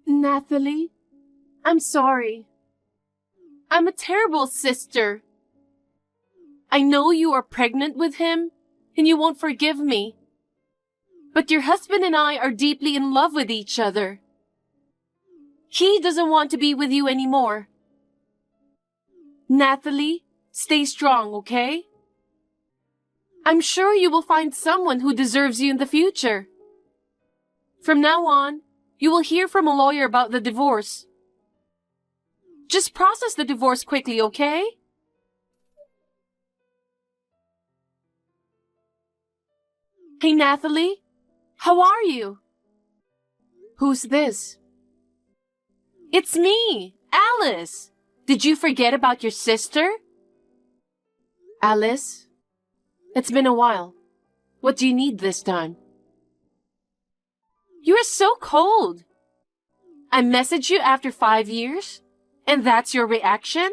Nathalie, I'm sorry. I'm a terrible sister. I know you are pregnant with him, and you won't forgive me. But your husband and I are deeply in love with each other. He doesn't want to be with you anymore. Nathalie, stay strong, okay? I'm sure you will find someone who deserves you in the future. From now on, you will hear from a lawyer about the divorce. Just process the divorce quickly, okay? Hey, Nathalie, how are you? Who's this? It's me, Alice. Did you forget about your sister? Alice, it's been a while. What do you need this time? You are so cold. I messaged you after 5 years, and that's your reaction?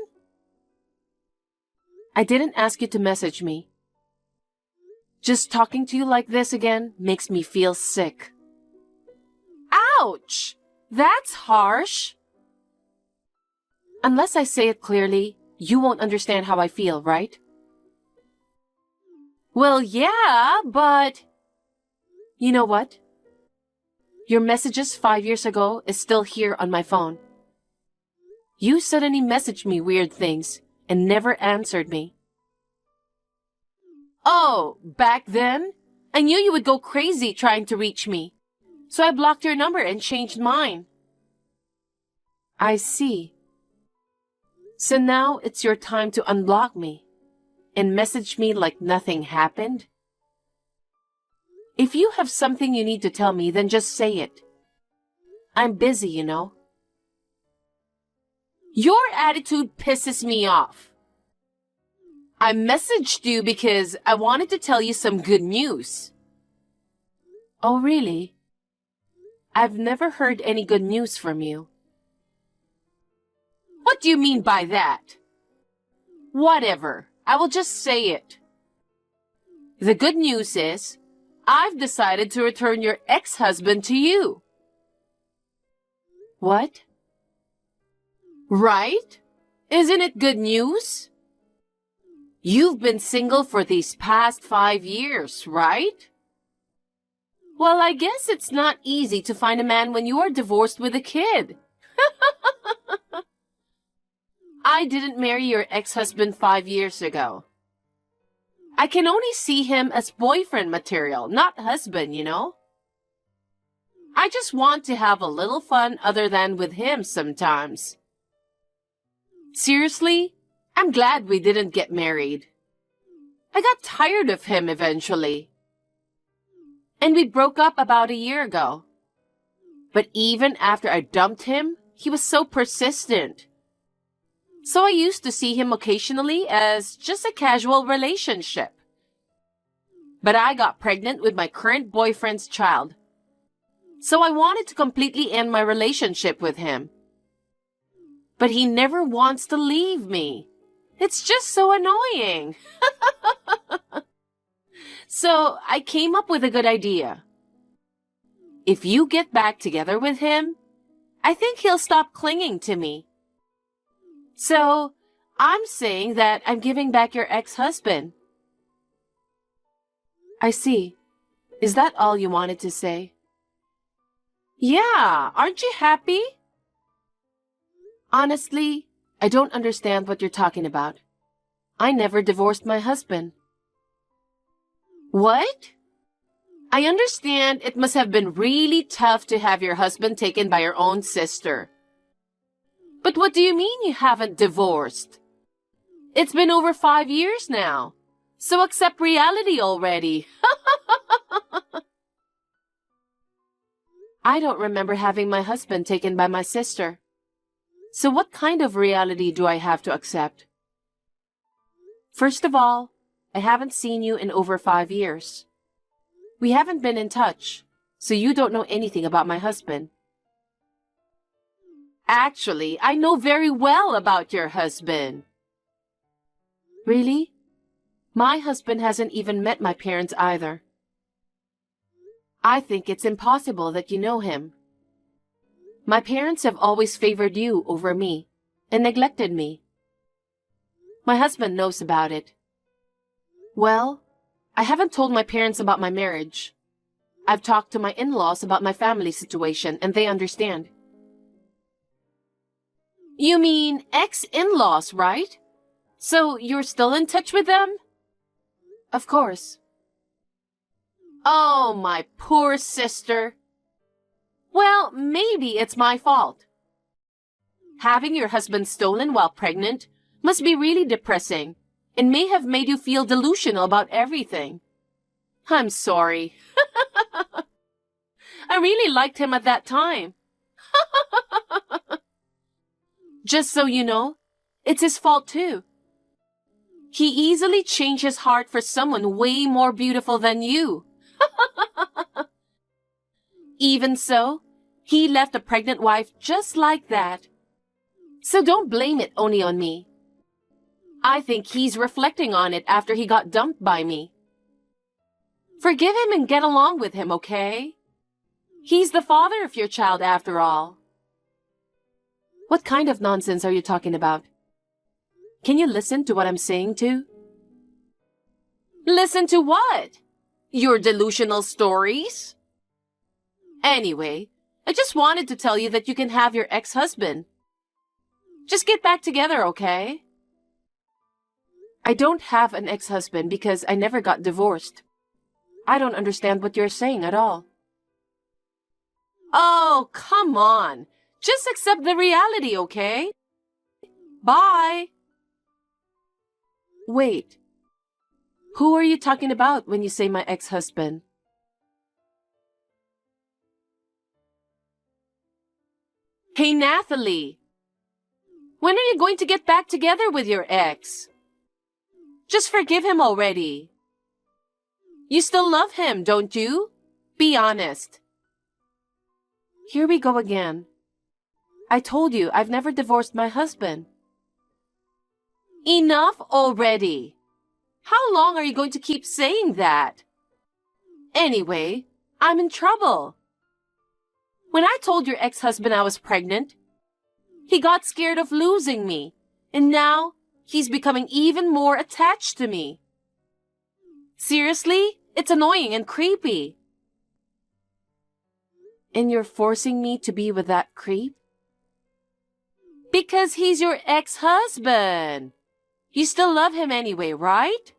I didn't ask you to message me. Just talking to you like this again makes me feel sick. Ouch! That's harsh. Unless I say it clearly, you won't understand how I feel, right? Well, yeah, but... You know what? Your messages 5 years ago is still here on my phone. You suddenly messaged me weird things and never answered me. Oh, back then? I knew you would go crazy trying to reach me, so I blocked your number and changed mine. I see. So now it's your time to unblock me and message me like nothing happened? If you have something you need to tell me, then just say it. I'm busy, you know. Your attitude pisses me off. I messaged you because I wanted to tell you some good news. Oh, really? I've never heard any good news from you. What do you mean by that? Whatever. I will just say it. The good news is, I've decided to return your ex-husband to you. What? Right? Isn't it good news? You've been single for these past 5 years, right? Well, I guess it's not easy to find a man when you are divorced with a kid. I didn't marry your ex-husband 5 years ago. I can only see him as boyfriend material, not husband, you know? I just want to have a little fun other than with him sometimes. Seriously, I'm glad we didn't get married. I got tired of him eventually. And we broke up about a year ago. But even after I dumped him, he was so persistent. So I used to see him occasionally as just a casual relationship. But I got pregnant with my current boyfriend's child. So I wanted to completely end my relationship with him. But he never wants to leave me. It's just so annoying. So I came up with a good idea. If you get back together with him, I think he'll stop clinging to me. So, I'm saying that I'm giving back your ex-husband. I see. Is that all you wanted to say? Yeah, aren't you happy? Honestly, I don't understand what you're talking about. I never divorced my husband. What? I understand it must have been really tough to have your husband taken by your own sister. But what do you mean you haven't divorced? It's been over 5 years now. So accept reality already. I don't remember having my husband taken by my sister. So what kind of reality do I have to accept? First of all, I haven't seen you in over 5 years. We haven't been in touch, so you don't know anything about my husband. Actually, I know very well about your husband. Really? My husband hasn't even met my parents either. I think it's impossible that you know him. My parents have always favored you over me and neglected me. My husband knows about it. Well, I haven't told my parents about my marriage. I've talked to my in-laws about my family situation and they understand. You mean ex-in-laws, right? So you're still in touch with them? Of course. Oh, my poor sister. Well, maybe it's my fault. Having your husband stolen while pregnant must be really depressing and may have made you feel delusional about everything. I'm sorry. I really liked him at that time. Just so you know, it's his fault too. He easily changed his heart for someone way more beautiful than you. Even so, he left a pregnant wife just like that. So don't blame it only on me. I think he's reflecting on it after he got dumped by me. Forgive him and get along with him, okay? He's the father of your child after all. What kind of nonsense are you talking about? Can you listen to what I'm saying too? Listen to what? Your delusional stories? Anyway, I just wanted to tell you that you can have your ex-husband. Just get back together, okay? I don't have an ex-husband because I never got divorced. I don't understand what you're saying at all. Oh, come on. Just accept the reality, okay? Bye. Wait. Who are you talking about when you say my ex-husband? Hey, Nathalie. When are you going to get back together with your ex? Just forgive him already. You still love him, don't you? Be honest. Here we go again. I told you I've never divorced my husband. Enough already. How long are you going to keep saying that? Anyway, I'm in trouble. When I told your ex-husband I was pregnant, he got scared of losing me, and now he's becoming even more attached to me. Seriously, it's annoying and creepy. And you're forcing me to be with that creep? Because he's your ex-husband. You still love him anyway, right?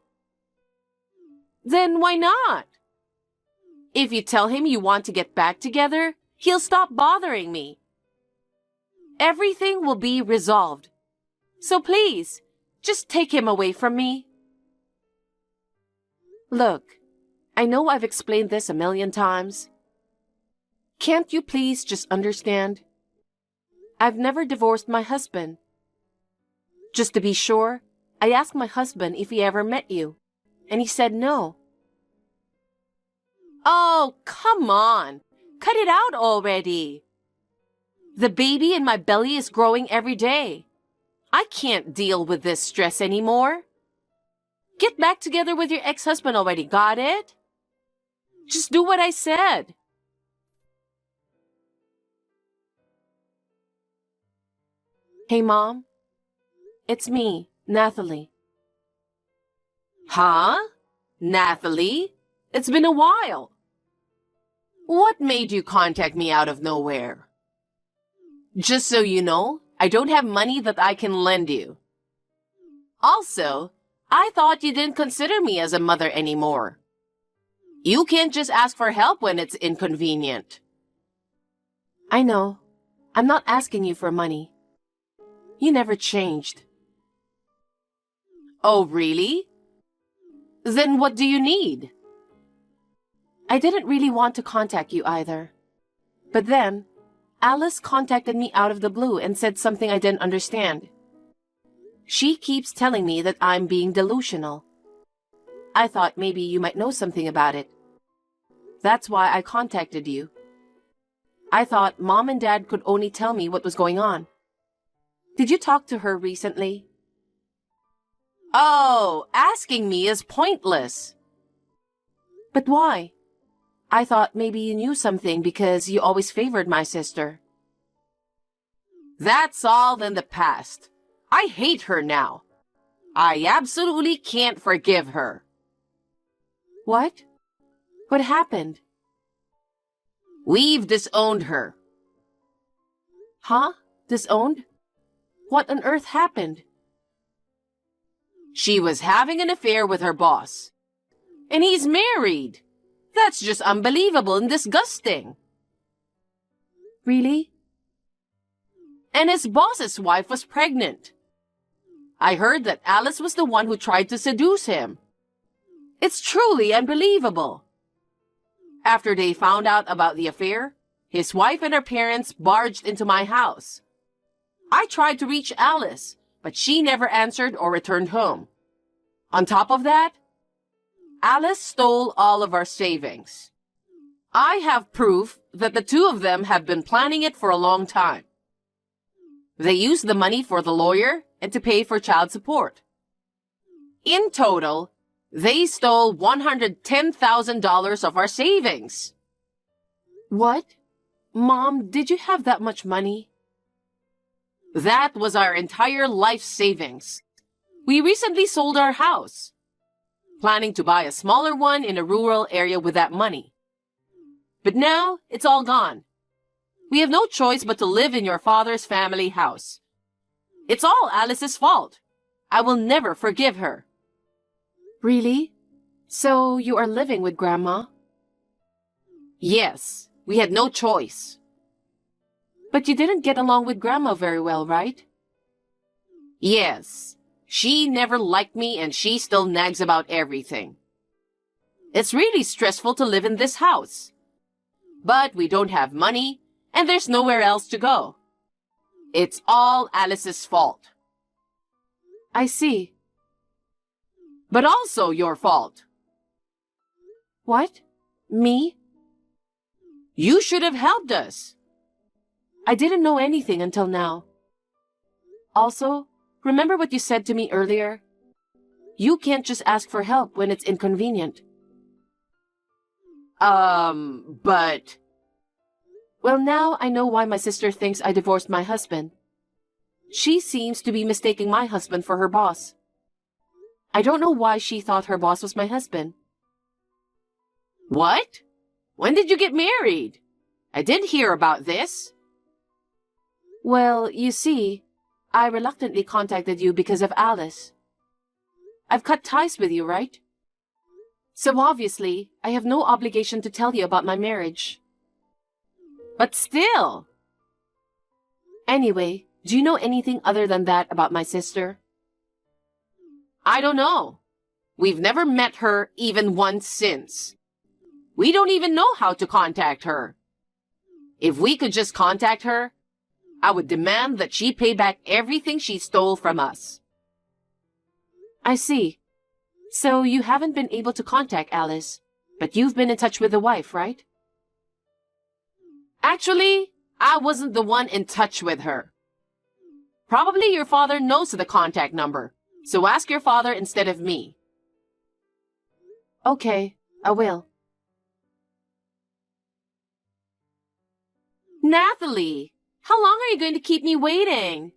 Then why not? If you tell him you want to get back together, he'll stop bothering me. Everything will be resolved. So please, just take him away from me. Look, I know I've explained this a million times. Can't you please just understand? I've never divorced my husband. Just to be sure, I asked my husband if he ever met you, and he said no. Oh, come on. Cut it out already. The baby in my belly is growing every day. I can't deal with this stress anymore. Get back together with your ex-husband already, got it? Just do what I said. Hey, Mom. It's me, Nathalie. Huh? Nathalie? It's been a while. What made you contact me out of nowhere? Just so you know, I don't have money that I can lend you. Also, I thought you didn't consider me as a mother anymore. You can't just ask for help when it's inconvenient. I know. I'm not asking you for money. You never changed. Oh, really? Then what do you need? I didn't really want to contact you either. But then, Alice contacted me out of the blue and said something I didn't understand. She keeps telling me that I'm being delusional. I thought maybe you might know something about it. That's why I contacted you. I thought Mom and Dad could only tell me what was going on. Did you talk to her recently? Oh, asking me is pointless. But why? I thought maybe you knew something because you always favored my sister. That's all in the past. I hate her now. I absolutely can't forgive her. What? What happened? We've disowned her. Huh? Disowned? What on earth happened? She was having an affair with her boss. And he's married. That's just unbelievable and disgusting. Really? And his boss's wife was pregnant. I heard that Alice was the one who tried to seduce him. It's truly unbelievable. After they found out about the affair, his wife and her parents barged into my house. I tried to reach Alice, but she never answered or returned home. On top of that, Alice stole all of our savings. I have proof that the two of them have been planning it for a long time. They used the money for the lawyer and to pay for child support. In total, they stole $110,000 of our savings. What? Mom, did you have that much money? That was our entire life savings. We recently sold our house, planning to buy a smaller one in a rural area with that money. But now, it's all gone. We have no choice but to live in your father's family house. It's all Alice's fault. I will never forgive her. Really? So you are living with Grandma? Yes, we had no choice. But you didn't get along with Grandma very well, right? Yes. She never liked me and she still nags about everything. It's really stressful to live in this house. But we don't have money and there's nowhere else to go. It's all Alice's fault. I see. But also your fault. What? Me? You should have helped us. I didn't know anything until now. Also, remember what you said to me earlier? You can't just ask for help when it's inconvenient. But... Well, now I know why my sister thinks I divorced my husband. She seems to be mistaking my husband for her boss. I don't know why she thought her boss was my husband. What? When did you get married? I did hear about this. Well, you see, I reluctantly contacted you because of Alice. I've cut ties with you, right? So obviously, I have no obligation to tell you about my marriage. But still. Anyway, do you know anything other than that about my sister? I don't know. We've never met her even once since. We don't even know how to contact her. If we could just contact her, I would demand that she pay back everything she stole from us. I see. So you haven't been able to contact Alice, but you've been in touch with the wife, right? Actually, I wasn't the one in touch with her. Probably your father knows the contact number, so ask your father instead of me. Okay, I will. Nathalie, how long are you going to keep me waiting?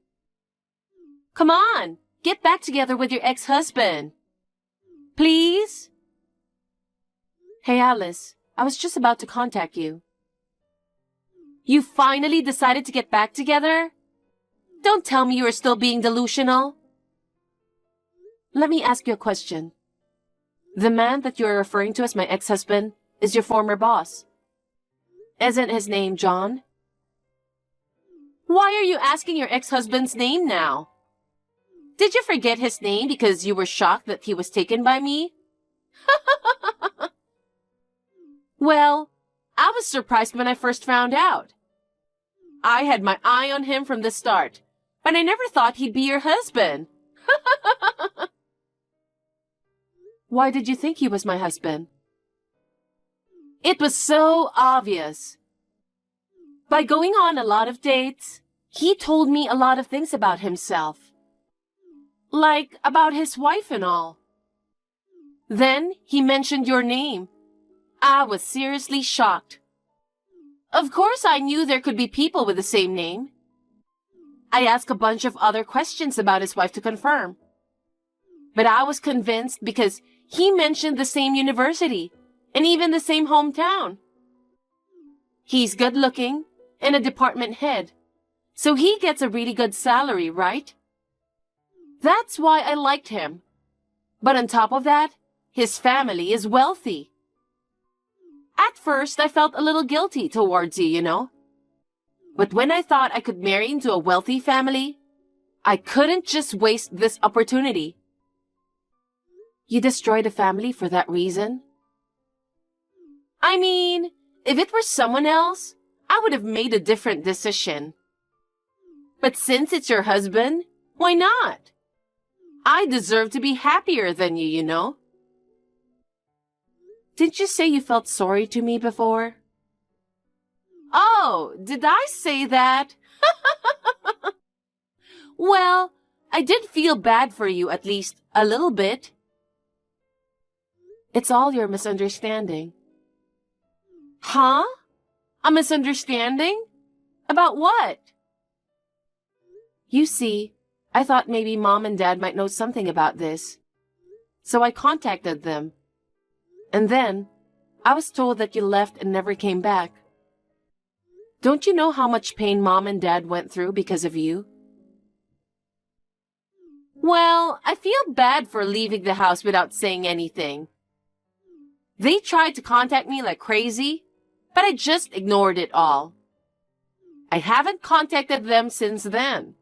Come on, get back together with your ex-husband. Please? Hey, Alice, I was just about to contact you. You finally decided to get back together? Don't tell me you are still being delusional. Let me ask you a question. The man that you are referring to as my ex-husband is your former boss. Isn't his name John? Why are you asking your ex-husband's name now? Did you forget his name because you were shocked that he was taken by me? Well, I was surprised when I first found out. I had my eye on him from the start, but I never thought he'd be your husband. Why did you think he was my husband? It was so obvious. By going on a lot of dates, he told me a lot of things about himself. Like about his wife and all. Then he mentioned your name. I was seriously shocked. Of course I knew there could be people with the same name. I asked a bunch of other questions about his wife to confirm. But I was convinced because he mentioned the same university and even the same hometown. He's good looking and a department head, so he gets a really good salary, right? That's why I liked him. But on top of that, his family is wealthy. At first, I felt a little guilty towards you. But when I thought I could marry into a wealthy family, I couldn't just waste this opportunity. You destroyed a family for that reason? I mean, if it were someone else, I would have made a different decision. But since it's your husband, why not? I deserve to be happier than you. Didn't you say you felt sorry to me before? Oh, did I say that? Well, I did feel bad for you at least a little bit. It's all your misunderstanding. Huh? A misunderstanding? About what? You see, I thought maybe Mom and Dad might know something about this. So I contacted them. And then, I was told that you left and never came back. Don't you know how much pain Mom and Dad went through because of you? Well, I feel bad for leaving the house without saying anything. They tried to contact me like crazy, but I just ignored it all. I haven't contacted them since then.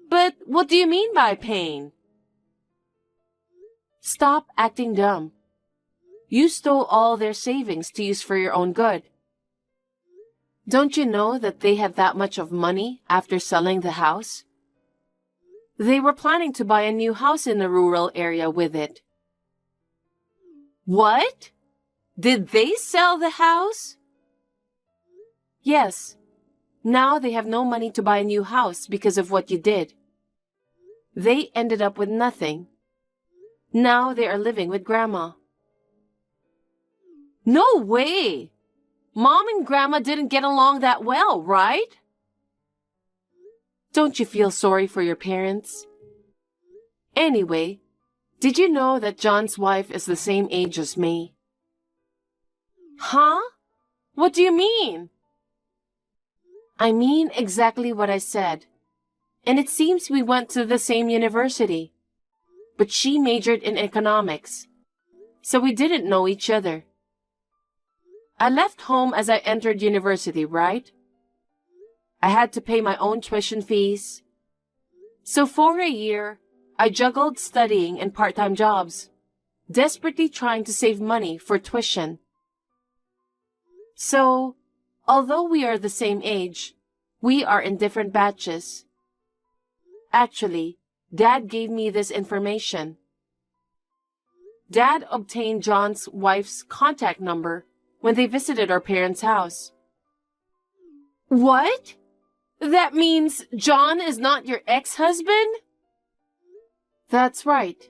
But what do you mean by pain? Stop acting dumb. You stole all their savings to use for your own good. Don't you know that they had that much of money after selling the house? They were planning to buy a new house in a rural area with it. What? Did they sell the house? Yes. Now they have no money to buy a new house because of what you did. They ended up with nothing. Now they are living with Grandma. No way! Mom and Grandma didn't get along that well, right? Don't you feel sorry for your parents? Anyway, did you know that John's wife is the same age as me? Huh? What do you mean? I mean exactly what I said. And it seems we went to the same university. But she majored in economics. So we didn't know each other. I left home as I entered university, right? I had to pay my own tuition fees. So for a year, I juggled studying and part-time jobs, desperately trying to save money for tuition. So, although we are the same age, we are in different batches. Actually, Dad gave me this information. Dad obtained John's wife's contact number when they visited our parents' house. What? That means John is not your ex-husband? That's right.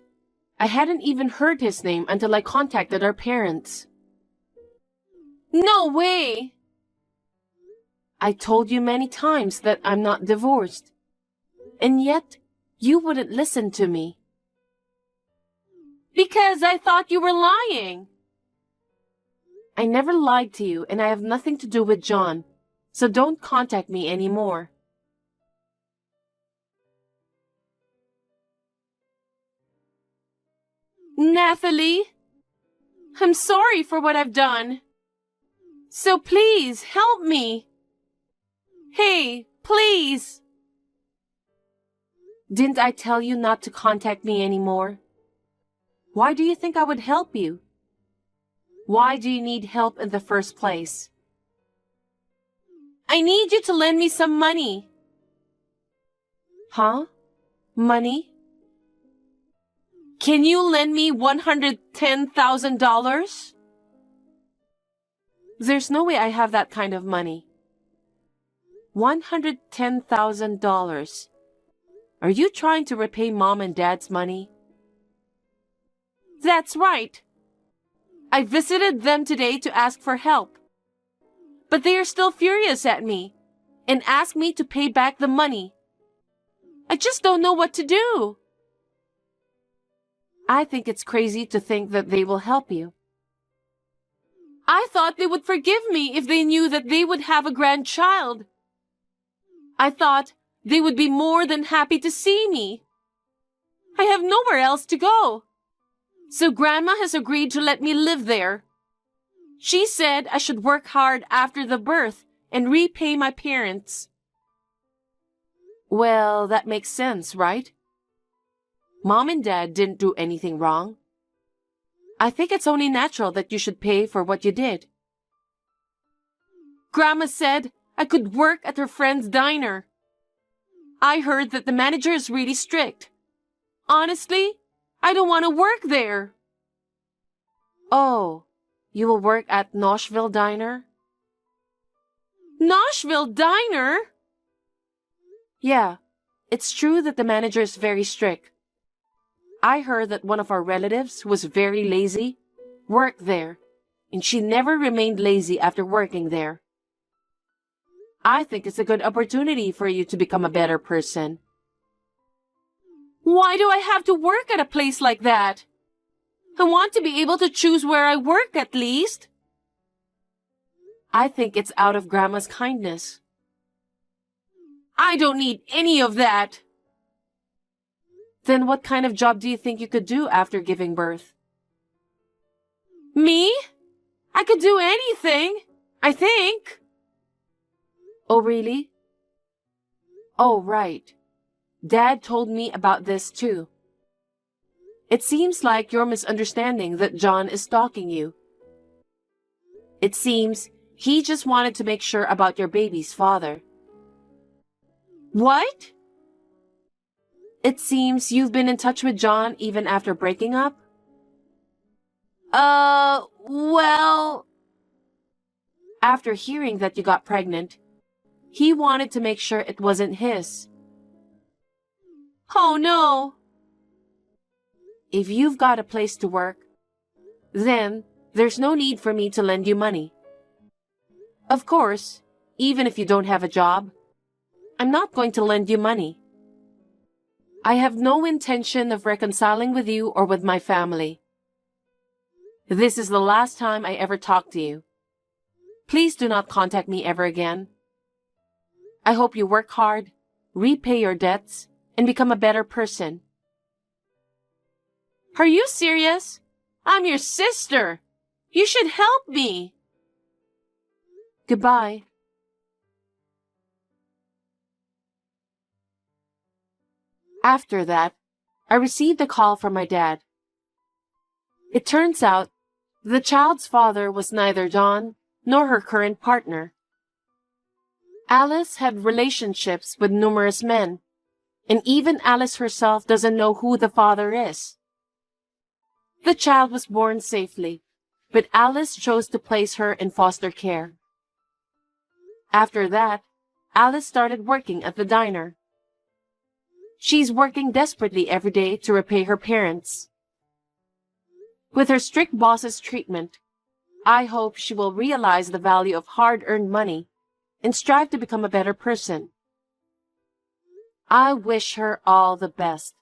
I hadn't even heard his name until I contacted our parents. No way! I told you many times that I'm not divorced. And yet, you wouldn't listen to me. Because I thought you were lying. I never lied to you, and I have nothing to do with John, so don't contact me anymore. Nathalie, I'm sorry for what I've done. So please help me. Hey, please. Didn't I tell you not to contact me anymore? Why do you think I would help you? Why do you need help in the first place? I need you to lend me some money. Huh? Money? Can you lend me $110,000? There's no way I have that kind of money. $110,000. Are you trying to repay Mom and Dad's money? That's right. I visited them today to ask for help. But they are still furious at me and ask me to pay back the money I just don't know what to do. I think it's crazy to think that they will help you. I thought they would forgive me if they knew that they would have a grandchild. I thought they would be more than happy to see me. I have nowhere else to go. So Grandma has agreed to let me live there. She said I should work hard after the birth and repay my parents. Well, that makes sense, right? Mom and Dad didn't do anything wrong. I think it's only natural that you should pay for what you did. Grandma said I could work at her friend's diner. I heard that the manager is really strict. Honestly, I don't want to work there. Oh, you will work at Noshville Diner? Noshville Diner? Yeah, it's true that the manager is very strict. I heard that one of our relatives, who was very lazy, worked there, and she never remained lazy after working there. I think it's a good opportunity for you to become a better person. Why do I have to work at a place like that? I want to be able to choose where I work at least. I think it's out of Grandma's kindness. I don't need any of that. Then what kind of job do you think you could do after giving birth? Me? I could do anything, I think. Oh, really? Oh, right. Dad told me about this too. It seems like you're misunderstanding that John is stalking you. It seems he just wanted to make sure about your baby's father. What? It seems you've been in touch with John even after breaking up? Well... After hearing that you got pregnant, he wanted to make sure it wasn't his. Oh no! If you've got a place to work, then there's no need for me to lend you money. Of course, even if you don't have a job, I'm not going to lend you money. I have no intention of reconciling with you or with my family. This is the last time I ever talk to you. Please do not contact me ever again. I hope you work hard, repay your debts, and become a better person. Are you serious? I'm your sister. You should help me. Goodbye. After that, I received a call from my dad. It turns out the child's father was neither John nor her current partner. Alice had relationships with numerous men, and even Alice herself doesn't know who the father is. The child was born safely, but Alice chose to place her in foster care. After that, Alice started working at the diner. She's working desperately every day to repay her parents. With her strict boss's treatment, I hope she will realize the value of hard-earned money and strive to become a better person. I wish her all the best.